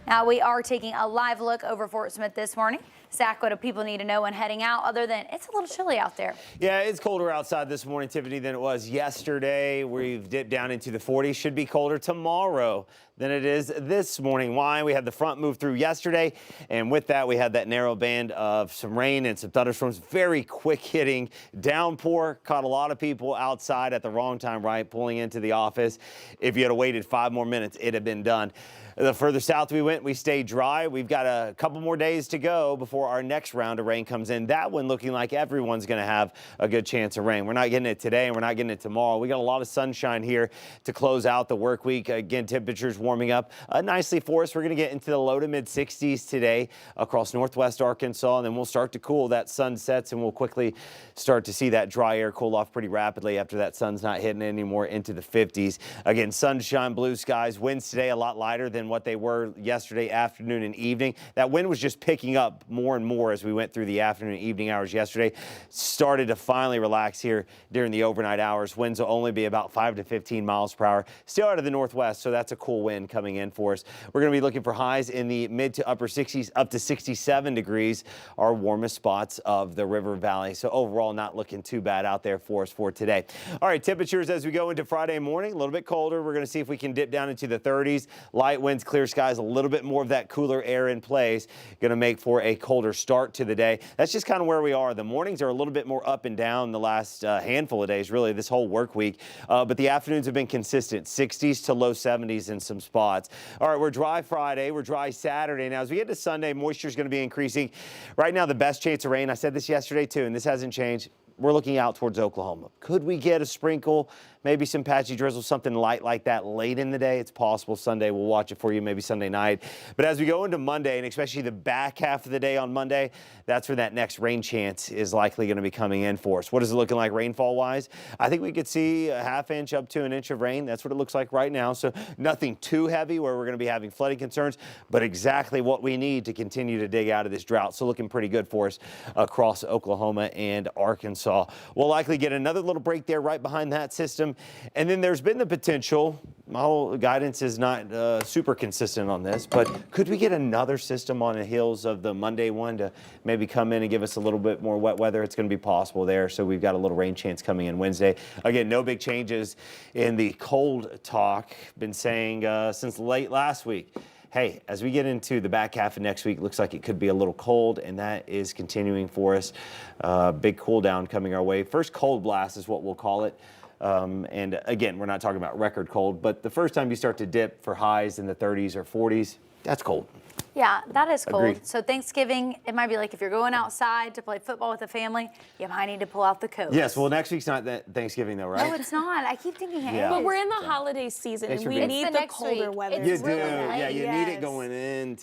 Now we are taking a live look over Fort Smith this morning. Zach, what do people need to know when heading out other than it's a little chilly out there? Yeah, it's colder outside this morning, Tiffany, than it was yesterday. We've dipped down into the 40s. Should be colder tomorrow than it is this morning. Why? We had the front move through yesterday, and with that, we had that narrow band of some rain and some thunderstorms. Very quick hitting downpour. Caught a lot of people outside at the wrong time, right? Pulling into the office. If you had waited 5 more minutes, it'd have been done. The further south we went, we stayed dry. We've got a couple more days to go before our next round of rain comes in. That one looking like everyone's going to have a good chance of rain. We're not getting it today, and we're not getting it tomorrow. We got a lot of sunshine here to close out the work week. Again, temperatures warming up nicely for us. We're going to get into the low to mid 60s today across northwest Arkansas, and then we'll start to cool. That sun sets, and we'll quickly start to see that dry air cool off pretty rapidly after that sun's not hitting anymore into the 50s. Again, sunshine, blue skies. Winds today a lot lighter than what they were yesterday afternoon and evening. That wind was just picking up more and more as we went through the afternoon and evening hours yesterday. Started to finally relax here during the overnight hours. Winds will only be about 5 to 15 miles per hour. Still out of the northwest, so that's a cool wind coming in for us. We're going to be looking for highs in the mid to upper 60s, up to 67 degrees, our warmest spots of the river valley. So overall, not looking too bad out there for us for today. All right, temperatures as we go into Friday morning, a little bit colder. We're going to see if we can dip down into the 30s. Light winds, clear skies, a little bit more of that cooler air in place. Going to make for a colder start to the day. That's just kind of where we are. The mornings are a little bit more up and down the last handful of days, really this whole work week. But the afternoons have been consistent, 60s to low 70s in some spots. All right, we're dry Friday. We're dry Saturday. Now, as we get to Sunday, moisture is going to be increasing. Right now, the best chance of rain, I said this yesterday too, and this hasn't changed. We're looking out towards Oklahoma. Could we get a sprinkle, maybe some patchy drizzle, something light like that late in the day? It's possible. Sunday, we'll watch it for you, maybe Sunday night. But as we go into Monday, and especially the back half of the day on Monday, that's where that next rain chance is likely going to be coming in for us. What is it looking like rainfall-wise? I think we could see a ½ inch up to an inch of rain. That's what it looks like right now. So nothing too heavy where we're going to be having flooding concerns, but exactly what we need to continue to dig out of this drought. So looking pretty good for us across Oklahoma and Arkansas. We'll likely get another little break there right behind that system. And then there's been the potential, my whole guidance is not super consistent on this, but could we get another system on the heels of the Monday one to maybe come in and give us a little bit more wet weather? It's going to be possible there. So we've got a little rain chance coming in Wednesday. Again, no big changes in the cold talk. Been saying since late last week. Hey, as we get into the back half of next week, looks like it could be a little cold, and that is continuing for us. Big cool down coming our way. First cold blast is what we'll call it. And again, we're not talking about record cold, but the first time you start to dip for highs in the 30s or 40s, that's cold. Yeah, that is cold. Agreed. So Thanksgiving, it might be like if you're going outside to play football with the family, you might need to pull out the coat. Yes, well, next week's not that Thanksgiving, though, right? No, it's not. I keep thinking it Yeah. is. But we're in the holiday season, and we need the colder weather. It's You do. really nice. Yeah, you need it Yes. going into